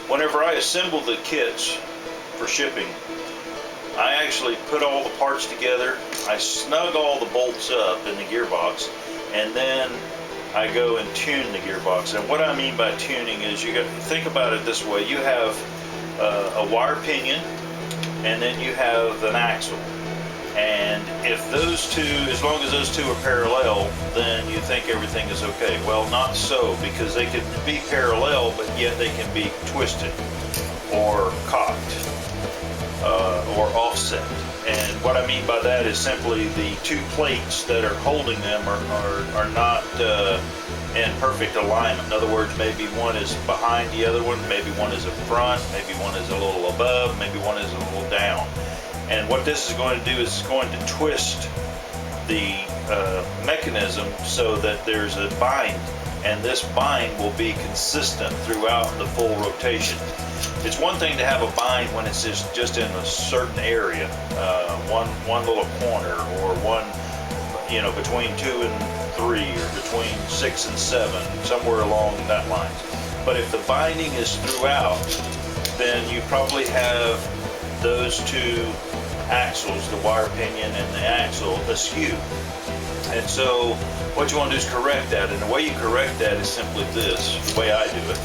whenever I assemble the kits for shipping, I actually put all the parts together, I snug all the bolts up in the gearbox, and then I go and tune the gearbox. And what I mean by tuning is, you got to think about it this way: you have a wire pinion, and then you have an axle. And if those two, as long as those two are parallel, then you think everything is okay. Well, not so, because they can be parallel, but yet they can be twisted or cocked or offset. And what I mean by that is simply the two plates that are holding them are not in perfect alignment. In other words, maybe one is behind the other one, maybe one is in front, maybe one is a little above, maybe one is a little down. And what this is going to do is it's going to twist the mechanism so that there's a bind, and this bind will be consistent throughout the full rotation. It's one thing to have a bind when it's just in a certain area, one little corner, or one, between 2 and 3, or between 6 and 7, somewhere along that line. But if the binding is throughout, then you probably have those two axles, the wire pinion and the axle, askew. And so what you want to do is correct that, and the way you correct that is simply this, the way I do it.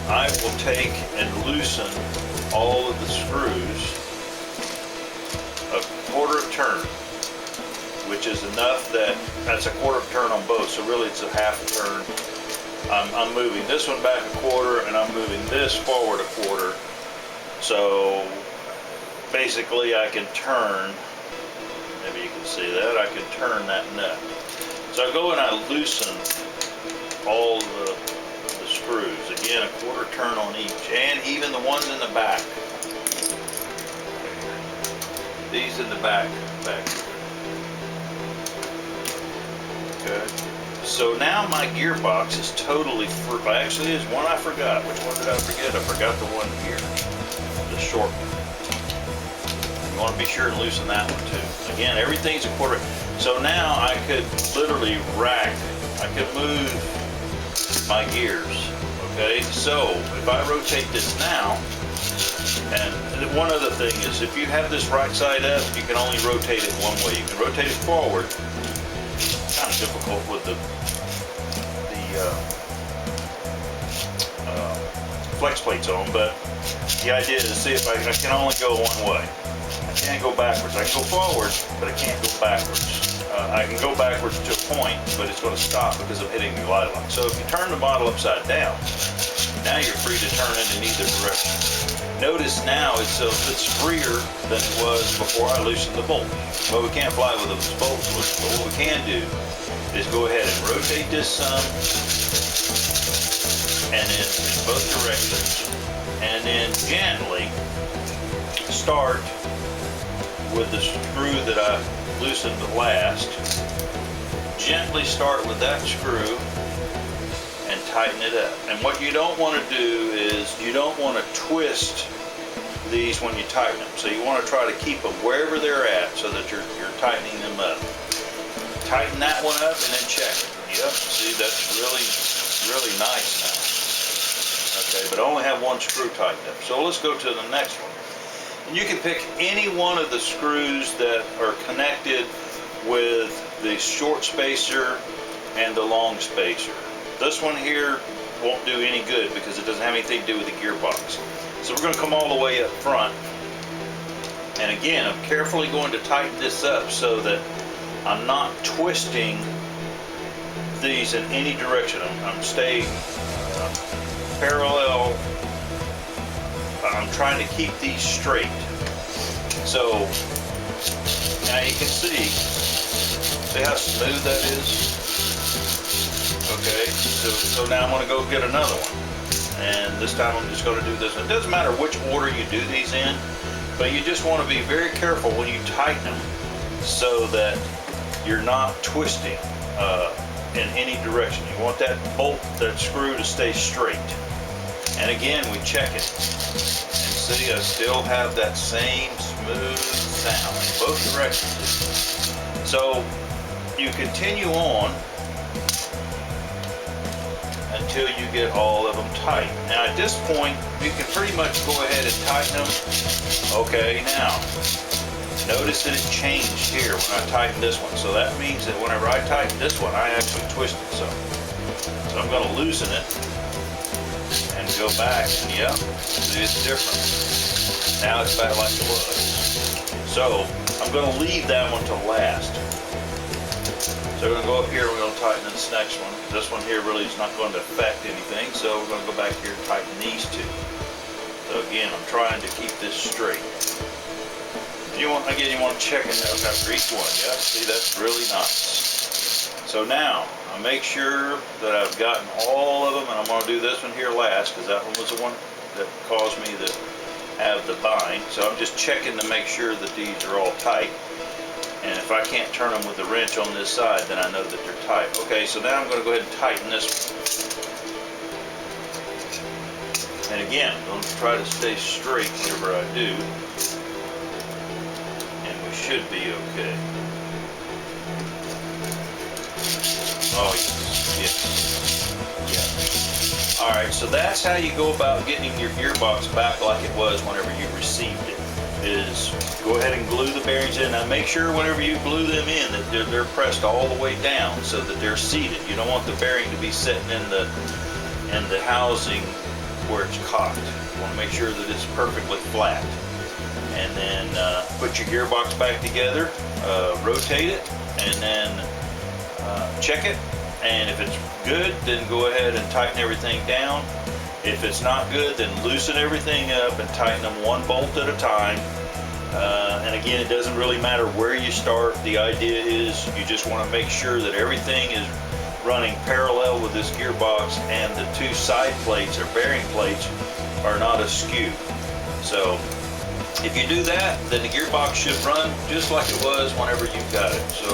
I will take and loosen all of the screws a quarter of turn, which is enough that's a quarter of turn on both, so really it's a half a turn. I'm moving this one back a quarter, and I'm moving this forward a quarter. So basically I can turn, maybe you can see that, I can turn that nut. So I go and I loosen all the screws. Again, a quarter turn on each, and even the ones in the back. These in the back. Okay. So now my gearbox is totally free. Actually, there's one I forgot. Which one did I forget? I forgot the one here, the short one. You want to be sure and loosen that one too. Again, everything's a quarter. So now I could literally I could move my gears. Okay, so if I rotate this now, and one other thing is, if you have this right side up, you can only rotate it one way. You can rotate it forward. It's kind of difficult with the flex plates on, but the idea is to see if I can only go one way. I can't go backwards. I can go forward, but I can't go backwards. I can go backwards to a point, but it's going to stop because I'm hitting the glide lock. So if you turn the model upside down, now you're free to turn it in either direction. Notice now it's freer than it was before I loosened the bolt. But we can't fly with those bolts loose. But what we can do is go ahead and rotate this some, and then in both directions, and then gently start with the screw that I loosened the last. Gently start with that screw and tighten it up. And what you don't want to do is you don't want to twist these when you tighten them. So you want to try to keep them wherever they're at so that you're tightening them up. Tighten that one up and then check it. Yep, see, that's really nice now. Okay, but I only have one screw tightened up. So let's go to the next one. And you can pick any one of the screws that are connected with the short spacer and the long spacer. This one here won't do any good because it doesn't have anything to do with the gearbox. So we're going to come all the way up front. And again, I'm carefully going to tighten this up so that I'm not twisting these in any direction. I'm staying parallel. I'm trying to keep these straight. So now you can see how smooth that is. Okay, so now I'm going to go get another one, and this time I'm just going to do this. It doesn't matter which order you do these in, but you just want to be very careful when you tighten them so that you're not twisting in any direction. You want that bolt, that screw to stay straight. And again, we check it. And see, I still have that same smooth sound in both directions. So you continue on until you get all of them tight. Now at this point, you can pretty much go ahead and tighten them. Okay, now, notice that it changed here when I tightened this one. So that means that whenever I tighten this one, I actually twisted some. So I'm going to loosen it and go back, and yep, it's different. Now it's back like it was. So I'm going to leave that one to last. So we're going to go up here, we're going to tighten this next one. This one here really is not going to affect anything, so we're going to go back here and tighten these two. So again, I'm trying to keep this straight. You want to check it out after each one. Yeah, see, that's really nice. So now I make sure that I've gotten all of them, and I'm going to do this one here last because that one was the one that caused me to have the bind. So I'm just checking to make sure that these are all tight. And if I can't turn them with the wrench on this side, then I know that they're tight. Okay, so now I'm going to go ahead and tighten this one. And again, I'm going to try to stay straight whenever I do. And we should be okay. Oh, yes. Yeah. Alright, so that's how you go about getting your gearbox back like it was whenever you received it. Is go ahead and glue the bearings in. Now make sure whenever you glue them in that they're pressed all the way down so that they're seated. You don't want the bearing to be sitting in the housing where it's cocked. You want to make sure that it's perfectly flat. And then put your gearbox back together, rotate it, and then check it. And if it's good, then go ahead and tighten everything down. If it's not good, then loosen everything up and tighten them one bolt at a time. And again, it doesn't really matter where you start. The idea is you just want to make sure that everything is running parallel with this gearbox and the two side plates or bearing plates are not askew. So if you do that, then the gearbox should run just like it was whenever you got it. So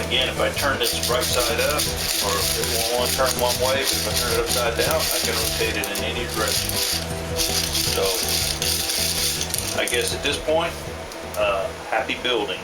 again, if I turn this right side up, or if it won't want to turn one way, but if I turn it upside down, I can rotate it in any direction. So I guess at this point, happy building.